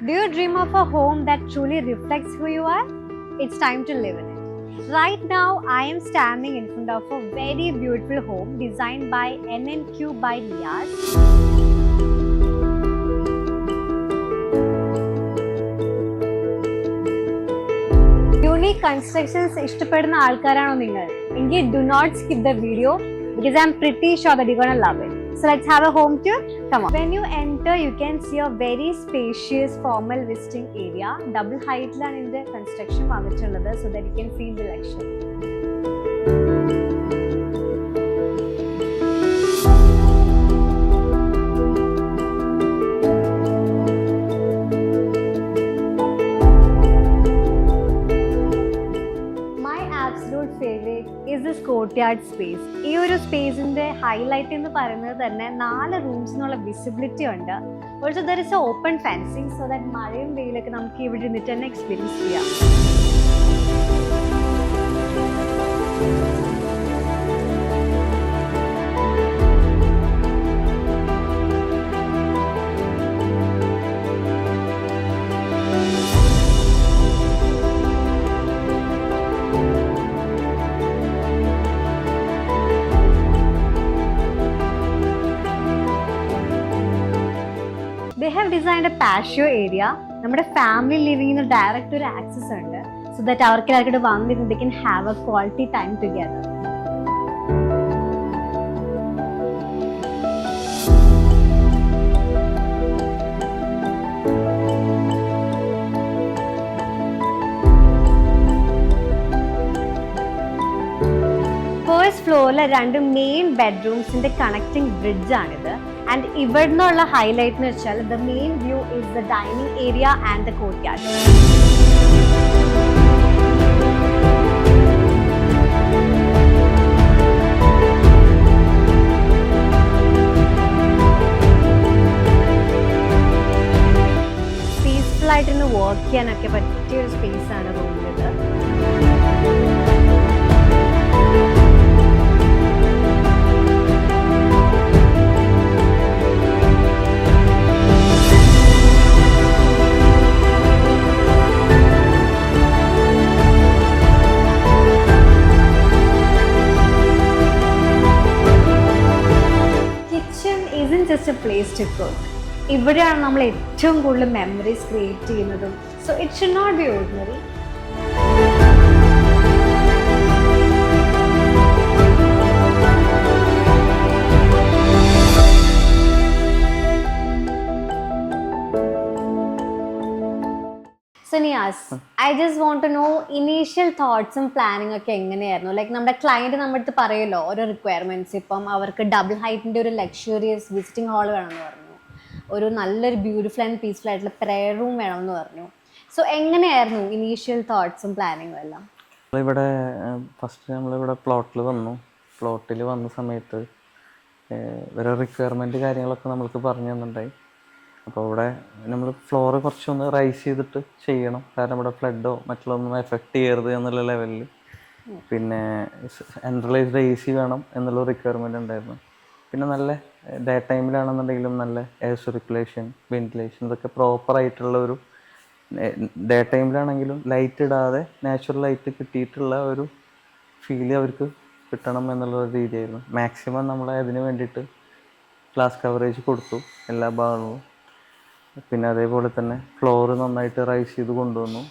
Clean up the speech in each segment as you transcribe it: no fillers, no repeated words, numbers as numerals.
Do you dream of a home that truly reflects who you are? It's time to live in it. Right now, I am standing in front of a very beautiful home designed by NNQ by Niaz. Unique constructions ഇഷ്ടപ്പെടുന്ന ആൾക്കാരാണോ നിങ്ങൾ? എങ്കിൽ do not skip the video because I'm pretty sure that you're gonna love it. So let's have a home tour. Come on. When you enter, you can see a very spacious formal visiting area. Double height ലാണ് ഇതിന്റെ construction വന്നിട്ടുള്ളത് so that you can feel the luxury. Is this courtyard space. ഈ ഒരു സ്പേസിന്റെ highlight എന്ന് പറയുന്നത് തന്നെ 4 റൂംസിനുള്ള visibility ഉണ്ട്. Also there is A open fencing so that മഴയും വെയിലൊക്കെ നമുക്ക് ഇവിടെ നിന്നിട്ട് തന്നെ എക്സ്പീരിയൻസ് ചെയ്യാം. They have designed a patio area. നമ്മുടെ ഫാമിലി ലിവിങ്ങിന് ഡയറക്റ്റ് ഒരു ആക്സസ് ഉണ്ട് സോ ദാറ്റ് അവർക്ക് വന്നിട്ട് they can have a quality time together. First ഫ്ലോറിലെ 2 മെയിൻ ബെഡ്റൂംസിന്റെ കണക്ടിങ് ബ്രിഡ്ജ് ആണിത്. And ഇവിടുന്നുള്ള ഹൈലൈറ്റ് എന്ന് വെച്ചാൽ the main view is the dining area and the courtyard. Peaceful ആയിട്ട് വർക്ക് ചെയ്യാനൊക്കെ പറ്റിയ ഒരു സ്പേസ് ആണ് റൂമിലുള്ളത്. Just a place to cook. ഇവിടെയാണ് നമ്മൾ ഏറ്റവും കൂടുതൽ മെമ്മറീസ് ക്രിയേറ്റ് ചെയ്യുന്നതും. So it should not be ordinary. So Niaz, I just want to know initial thoughts and planning ഒക്കെ എങ്ങനെയായിരുന്നു? ലൈക്ക് നമ്മുടെ ക്ലയന്റ് നമ്മുടെ അടുത്ത് പറയുമല്ലോ ഓരോ റിക്വയർമെന്റ്സ്. ഇപ്പം അവർക്ക് ഡബിൾ ഹൈറ്റിന്റെ ഒരു ലക്ഷറിയസ് വിസിറ്റിംഗ് ഹാൾ വേണമെന്ന് പറഞ്ഞു, ഒരു നല്ലൊരു ബ്യൂട്ടിഫുൾ ആൻഡ് പീസ്ഫുൾ ആയിട്ടുള്ള പ്രെയർ റൂം വേണമെന്ന് പറഞ്ഞു. സോ എങ്ങനെയായിരുന്നു ഇനീഷ്യൽ തോട്ട്സും പ്ലാനിങ്ങും എല്ലാം? ഇവിടെ ഫസ്റ്റ് നമ്മളിവിടെ പ്ലോട്ടിൽ വന്ന സമയത്ത് വേറെ റിക്വയർമെൻറ്റ് കാര്യങ്ങളൊക്കെ നമ്മൾക്ക് പറഞ്ഞു തന്നിട്ടുണ്ടായി. അപ്പോൾ ഇവിടെ നമ്മൾ ഫ്ലോറ് കുറച്ചൊന്ന് റൈസ് ചെയ്തിട്ട് ചെയ്യണം, കാരണം ഇവിടെ ഫ്ലഡോ മറ്റുള്ളതൊന്നും എഫക്റ്റ് ചെയ്യരുത് എന്നുള്ള ലെവലിൽ. പിന്നെ സെൻട്രലൈസ്ഡ് AC വേണം എന്നുള്ള റിക്വയർമെൻ്റ് ഉണ്ടായിരുന്നു. പിന്നെ നല്ല ഡേ ടൈമിലാണെന്നുണ്ടെങ്കിലും നല്ല എയർ സർക്കുലേഷൻ, വെന്റിലേഷൻ ഇതൊക്കെ പ്രോപ്പറായിട്ടുള്ള ഒരു, ഡേ ടൈമിലാണെങ്കിലും ലൈറ്റ് ഇടാതെ നാച്ചുറൽ ലൈറ്റ് കിട്ടിയിട്ടുള്ള ഒരു ഫീല് അവർക്ക് കിട്ടണം എന്നുള്ള രീതിയായിരുന്നു. മാക്സിമം നമ്മൾ അതിന് വേണ്ടിയിട്ട് ഗ്ലാസ് കവറേജ് കൊടുത്തു എല്ലാ ഭാഗവും. പിന്നെ അതേപോലെ തന്നെ ഫ്ലോറ് നന്നായിട്ട് റൈസ് ചെയ്ത് കൊണ്ടുവന്നു.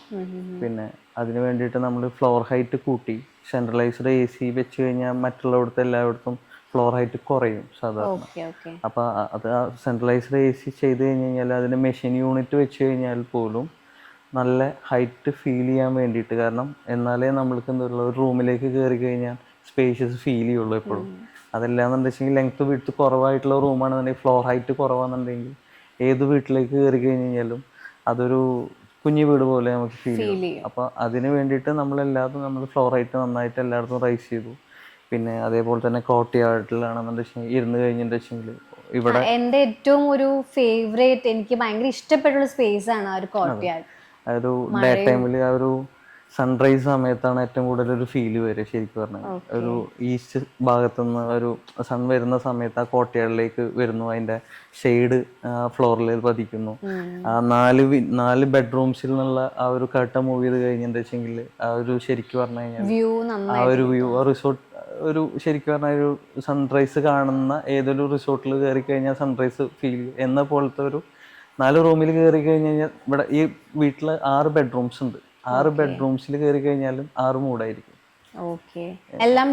പിന്നെ അതിന് വേണ്ടിയിട്ട് നമ്മൾ ഫ്ലോർ ഹൈറ്റ് കൂട്ടി. സെൻട്രലൈസ്ഡ് AC വെച്ച് കഴിഞ്ഞാൽ മറ്റുള്ളവിടുത്തെ എല്ലായിടത്തും ഫ്ലോർ ഹൈറ്റ് കുറയും സാധാരണ. അപ്പോൾ അത് സെൻട്രലൈസ്ഡ് AC ചെയ്ത് കഴിഞ്ഞ് കഴിഞ്ഞാൽ അതിന് മെഷീൻ യൂണിറ്റ് വെച്ച് കഴിഞ്ഞാൽ പോലും നല്ല ഹൈറ്റ് ഫീൽ ചെയ്യാൻ വേണ്ടിയിട്ട്, കാരണം എന്നാലേ നമ്മൾക്ക് എന്താ ഒരു റൂമിലേക്ക് കയറി കഴിഞ്ഞാൽ സ്പേഷ്യസ് ഫീൽ ചെയ്യുള്ളൂ എപ്പോഴും. അതല്ലാന്നുണ്ടെന്ന് വെച്ചെങ്കിൽ ലെങ്ത്ത് വിഡ്ത്ത് കുറവായിട്ടുള്ള റൂമാണെന്നുണ്ടെങ്കിൽ, ഫ്ലോർ ഹൈറ്റ് കുറവാണെന്നുണ്ടെങ്കിൽ ഏത് വീട്ടിലേക്ക് കയറി കഴിഞ്ഞ് കഴിഞ്ഞാലും അതൊരു കുഞ്ഞു വീട് പോലെ നമുക്ക് ഫീൽ ചെയ്യും. അപ്പോൾ അതിന് വേണ്ടിയിട്ട് നമ്മൾ ഫ്ലോർ ഹൈറ്റ് നന്നായിട്ട് എല്ലായിടത്തും റൈസ് ചെയ്തു. പിന്നെ അതേപോലെ തന്നെ കോർട്ട്യാർഡിലാണെന്നുണ്ടെങ്കിൽ ഇരുന്ന് കഴിഞ്ഞിട്ടുണ്ടെങ്കിൽ ഇവിടെ എൻ്റെ ഏറ്റവും ഒരു ഫേവറേറ്റ്, എനിക്ക് ഭയങ്കര ഇഷ്ടപ്പെട്ടുള്ള സ്പേസ് ആണ് ആ ഒരു കോർട്ട്യാർഡ്. ഒരു ഡേ ടൈമിൽ ആ ഒരു സൺറൈസ് സമയത്താണ് ഏറ്റവും കൂടുതൽ ഒരു ഫീല് വരിക ശരിക്കും പറഞ്ഞാൽ. ഒരു ഈസ്റ്റ് ഭാഗത്തുനിന്ന് ഒരു സൺ വരുന്ന സമയത്ത് ആ കോട്ടയാടിലേക്ക് വരുന്നു, അതിൻ്റെ ഷെയ്ഡ് ഫ്ലോറിൽ പതിക്കുന്നു. ആ നാല് ബെഡ്റൂംസിൽ നിന്നുള്ള ആ ഒരു കട്ട മൂവ് ചെയ്ത് കഴിഞ്ഞെന്ന് വെച്ചെങ്കിൽ ആ ഒരു ശരിക്കും പറഞ്ഞു കഴിഞ്ഞാൽ വ്യൂ ആ ഒരു വ്യൂ, ആ റിസോർട്ട് ഒരു ശരിക്കും പറഞ്ഞാൽ ഒരു സൺറൈസ് കാണുന്ന ഏതൊരു റിസോർട്ടിൽ കയറി കഴിഞ്ഞാൽ സൺറൈസ് ഫീൽ എന്ന പോലത്തെ ഒരു 4 റൂമിൽ കയറി കഴിഞ്ഞ് കഴിഞ്ഞാൽ, ഇവിടെ ഈ വീട്ടിൽ 6 ബെഡ്റൂംസ് ഉണ്ട്. 6 ബെഡ്റൂംസിൽ കയറി കഴിഞ്ഞാലും 6 മൂഡായിരിക്കും. എല്ലാം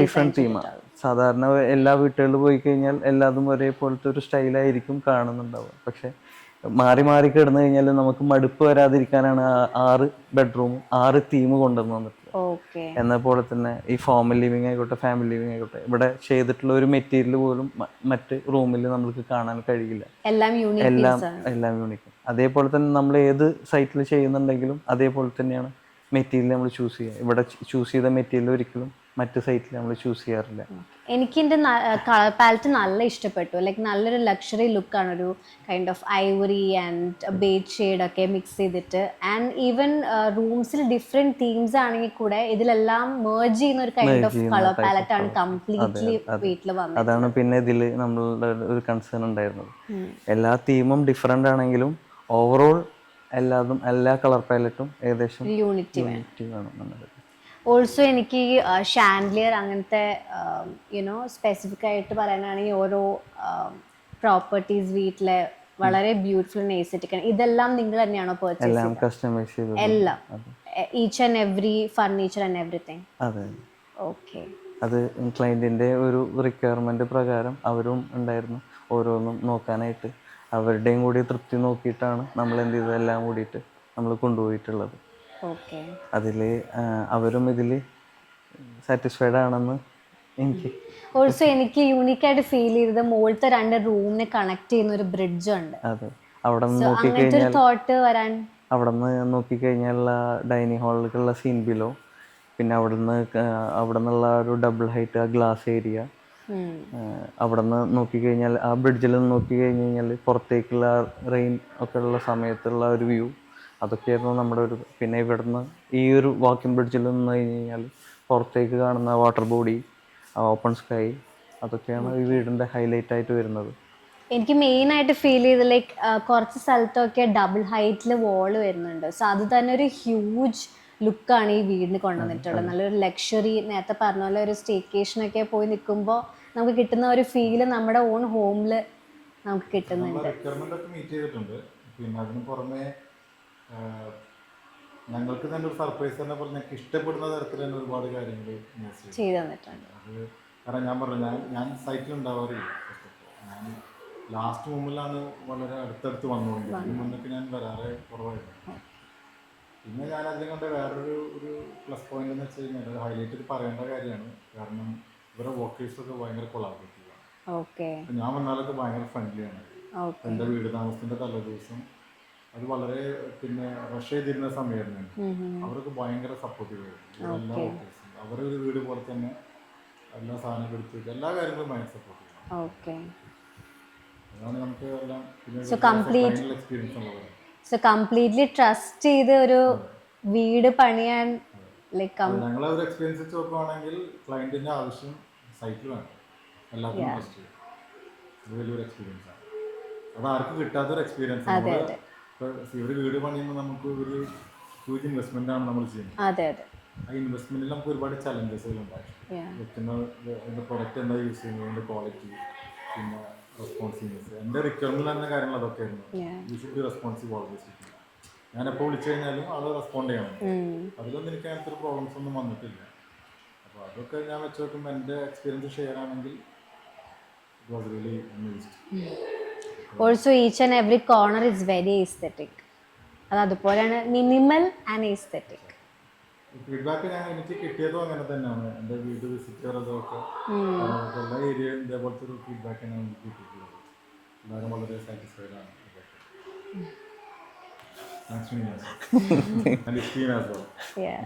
ഡിഫറെന്റ് തീമാണ്. സാധാരണ എല്ലാ വീട്ടുകളിൽ പോയി കഴിഞ്ഞാൽ എല്ലാതും ഒരേപോലത്തെ ഒരു സ്റ്റൈലായിരിക്കും കാണുന്നുണ്ടാവുക. പക്ഷെ മാറി മാറി കിടന്നു കഴിഞ്ഞാൽ നമുക്ക് മടുപ്പ് വരാതിരിക്കാനാണ് 6 ബെഡ്റൂമും 6 തീം കൊണ്ടുവന്ന് വന്നിട്ടുള്ളത്. എന്ന പോലെ തന്നെ ഈ ഫോമൽ ലിവിങ് ആയിക്കോട്ടെ, ഫാമിലി ലിവിങ് ആയിക്കോട്ടെ, ഇവിടെ ചെയ്തിട്ടുള്ള ഒരു മെറ്റീരിയൽ പോലും മറ്റ് റൂമിൽ നമുക്ക് കാണാൻ കഴിയില്ല. എല്ലാം യൂണിക്കും. അതേപോലെ തന്നെ നമ്മൾ ഏത് സൈറ്റിൽ ചെയ്യുന്നുണ്ടെങ്കിലും അതേപോലെ തന്നെയാണ് മെറ്റീരിയൽ നമ്മൾ ചൂസ് ചെയ്യുക. ഇവിടെ ചൂസ് ചെയ്ത മെറ്റീരിയൽ ഒരിക്കലും മറ്റ് സൈറ്റിൽ നമ്മൾ ചൂസ് ചെയ്യാറില്ല. എനിക്ക് എൻ്റെ കളർ പാലറ്റ് നല്ല ഇഷ്ടപ്പെട്ടു. ലൈക്ക് നല്ലൊരു ലക്ഷറി ലുക്കാണ്, ഒരു kind of Ivory and beige shade ഒക്കെ മിക്സ് ചെയ്തിട്ട്. ആൻഡ് ഈവൻ റൂംസിൽ ഡിഫറെന്റ് തീംസ് ആണെങ്കിൽ കൂടെ ഇതിലെല്ലാം മേർജ് ചെയ്യുന്ന ഒരു കൈൻഡ് ഓഫ് കളർ പാലറ്റ് ആണ് കംപ്ലീറ്റ്ലി വീട്ടിൽ വന്നത്. അതാണ് പിന്നെ ഇതിൽ നമ്മളുടെ ഒരു കൺസേൺ ഉണ്ടായിരുന്നത്. എല്ലാ തീമും ഡിഫറെന്റ് ആണെങ്കിലും ഓവറോൾ എല്ലാ കളർ പാലറ്റും ഏകദേശം യൂണിറ്റി വേണം. ഓൾസോ എനിക്ക് ഷാൻഡ്ലിയർ അങ്ങനത്തെ സ്പെസിഫിക് ആയിട്ട് പറയാനാണെങ്കിൽ ഓരോ പ്രോപ്പർട്ടീസ് വീട്ടിലെ വളരെ ബ്യൂട്ടിഫുൾ എസ്തെറ്റിക് ആണ്. ഇതെല്ലാം നിങ്ങൾ തന്നെയാണോ പർച്ചേസ് ചെയ്തത്? എല്ലാം, each and every furniture and everything? അതെ. ഓക്കെ. അത് ക്ലയന്റിന്റെ ഒരു റിക്വയർമെന്റ് പ്രകാരം അവരും ഉണ്ടായിരുന്നു ഓരോന്നും നോക്കാനായിട്ട്. അവരുടെയും കൂടി തൃപ്തി നോക്കിയിട്ടാണ് നമ്മൾ എന്ത് ചെയ്തത്, എല്ലാം കൂടിയിട്ട് നമ്മൾ കൊണ്ടുപോയിട്ടുള്ളത്. അതിൽ അവരും ഇതിൽ സാറ്റിസ്ഫൈഡ് ആണെന്ന് എനിക്ക് ഓൾസോ എനിക്ക് യൂണിക്കായിട്ട് ഫീൽ ചെയ്തത് മുകളിലത്തെ 2 റൂമിനെ കണക്ട് ചെയ്യുന്ന ഒരു ബ്രിഡ്ജ് ഉണ്ട്. അതെ, അവിടെ നിന്ന് നോക്കിക്കഴിഞ്ഞാൽ നോക്കിക്കഴിഞ്ഞാൽ ഡൈനിങ് ഹാളിലേക്കുള്ള സീൻ ബിലോ, പിന്നെ അവിടെ നിന്നുള്ള ഒരു ഡബിൾ ഹൈറ്റ് ആ ഗ്ലാസ് ഏരിയ, അവിടെ നിന്ന് നോക്കിക്കഴിഞ്ഞാൽ ആ ബ്രിഡ്ജിൽ നിന്ന് നോക്കി കഴിഞ്ഞ് കഴിഞ്ഞാൽ പുറത്തേക്കുള്ള റെയിൻ ഒക്കെ ഉള്ള സമയത്തുള്ള ഒരു വ്യൂ, അതൊക്കെയായിരുന്നു നമ്മുടെ ഒരു. പിന്നെ ഇവിടുന്ന് ഈ ഒരു വാക്കിംഗ് ബ്രിഡ്ജിൽ നിന്ന് കഴിഞ്ഞ് കഴിഞ്ഞാൽ പുറത്തേക്ക് കാണുന്ന വാട്ടർ ബോഡി, ഓപ്പൺ സ്കൈ, അതൊക്കെയാണ് ഈ വീടിൻ്റെ ഹൈലൈറ്റ് ആയിട്ട് വരുന്നത്. എനിക്ക് മെയിൻ ആയിട്ട് ഫീൽ ചെയ്ത് ലൈക്ക് കുറച്ച് സ്ഥലത്തൊക്കെ ഡബിൾ ഹൈറ്റിൽ വാള് വരുന്നുണ്ട്. സോ അത് തന്നെ ഒരു ഹ്യൂജ് ലുക്കാണ് ഈ വീടിന് കൊണ്ടുവന്നിട്ടുള്ളത്. നല്ലൊരു ലക്ഷറി, നേരത്തെ പറഞ്ഞ പോലെ ഒരു സ്റ്റേക്കേഷനൊക്കെ പോയി നിൽക്കുമ്പോൾ നമുക്ക് കിട്ടുന്ന ഒരു ഫീല് നമ്മുടെ ഓൺ ഹോമിൽ നമുക്ക് കിട്ടുന്നുണ്ട്. പിന്നെ അതിന് പുറമെ ഞങ്ങൾക്ക് തന്നെ ഒരു സർപ്രൈസ് തന്നെ പോലെ ഞങ്ങൾക്ക് ഇഷ്ടപ്പെടുന്ന തരത്തിൽ തന്നെ ഒരുപാട് കാര്യങ്ങൾ ചെയ്തു തന്നിട്ടുണ്ട്. അത് കാരണം ഞാൻ പറഞ്ഞു, ഞാൻ സൈറ്റിൽ ഉണ്ടാവാറില്ല. ഞാൻ ലാസ്റ്റ് മുമ്പിലാണ് വളരെ അടുത്തടുത്ത് വന്നുകൊണ്ട്, ഇതിന് മുന്നൊക്കെ ഞാൻ വരാറെ കുറവായിരുന്നു. പിന്നെ ഞാൻ അതിനെ കണ്ട വേറൊരു പ്ലസ് പോയിന്റ് എന്ന് വെച്ച് കഴിഞ്ഞാൽ ഒരു ഹൈലൈറ്റ് പറയേണ്ട കാര്യമാണ്. കാരണം ഇവരുടെ വർക്കേഴ്സൊക്കെ ഭയങ്കര കൊളാബറേറ്റീവാണ്. ഞാൻ വന്നാലൊക്കെ ഭയങ്കര ഫ്രണ്ട്ലിയാണ്. എൻ്റെ വീട് താമസത്തിൻ്റെ തലേദിവസം അത് വളരെ പിന്നെ റഷ് ചെയ്തിരുന്ന സമയമായിരുന്നു. അവരൊക്കെ ഭയങ്കര സപ്പോർട്ടീവായിരുന്നു. എല്ലാ വർക്കേഴ്സും അവരുടെ ഒരു വീട് പോലെ തന്നെ എല്ലാ സാധനങ്ങളും എടുത്ത് എല്ലാ കാര്യങ്ങളും ഭയങ്കര സപ്പോർട്ടീവാണ്. അതാണ് നമുക്ക് എല്ലാം എക്സ്പീരിയൻസ് ഉള്ളത്. സോ കംപ്ലീറ്റ്ലി ട്രസ്റ്റ് ചെയ്ത് ഒരു വീട് പണിയാൻ ഞങ്ങളെ ഒരു എക്സ്പീരിയൻസ് വെച്ച് നോക്കുകയാണെങ്കിൽ ക്ലയന്റിന്റെ ആവശ്യം സൈറ്റിൽ വേണം, എല്ലാത്തിനും ട്രസ്റ്റ് ചെയ്യും. അത് വലിയൊരു എക്സ്പീരിയൻസ് ആണ്. അത് ആർക്കും കിട്ടാത്തൊരു എക്സ്പീരിയൻസ് ആണ്. ഒരു വീട് പണിയുമ്പോൾ നമുക്ക് ഒരു ഹ്യൂജ് ഇൻവെസ്റ്റ്മെന്റ് ആണ് നമ്മൾ ചെയ്യുന്നത്. ആ ഇൻവെസ്റ്റ്മെന്റിൽ നമുക്ക് ഒരുപാട് ചലഞ്ചസുകൾ ഉണ്ടാകും. വെക്കുന്ന പ്രൊഡക്റ്റ് എന്താ യൂസ് ചെയ്യുന്നത്, അതിന്റെ ക്വാളിറ്റി, പിന്നെ റെസ്പോൺസീവ്നെസ്. എൻ്റെ റിക്വയർമെന്റ് എന്ന കാര്യങ്ങൾ അതൊക്കെ ആയിരുന്നു. You should be responsive always. ഞാൻ എപ്പോൾ വിളിച്ചു കഴിഞ്ഞാലും ആൾ റെസ്പോണ്ട് ചെയ്യണം. അതിലൊന്നും എനിക്ക് അങ്ങനത്തെ ഒരു പ്രോബ്ലംസ് ഒന്നും വന്നിട്ടില്ല. അപ്പോൾ അതൊക്കെ ഞാൻ വെച്ച് നോക്കുമ്പോൾ എൻ്റെ എക്സ്പീരിയൻസ് ഷെയർ ആണെങ്കിൽ it was really amazing. Also each and every corner is very aesthetic. അത് അതുപോലെയാണ് മിനിമൽ ആൻഡ് എസ്തെറ്റിക്. ഫീഡ്ബാക്ക് എനിക്ക് കിട്ടിയതും അങ്ങനെ തന്നെയാണ്. എൻ്റെ വീട് വിസിറ്റ് ചെയ്തതൊക്കെ എല്ലാ ഏരിയയും ഇതേപോലത്തെ ഒരു ഫീഡ്ബാക്കാണ് എനിക്ക് കിട്ടിയിട്ടുള്ളത്. എല്ലാവരും വളരെ സാറ്റിസ്ഫൈഡ് ആണ്. Thanks to you. And his team as well. Yeah.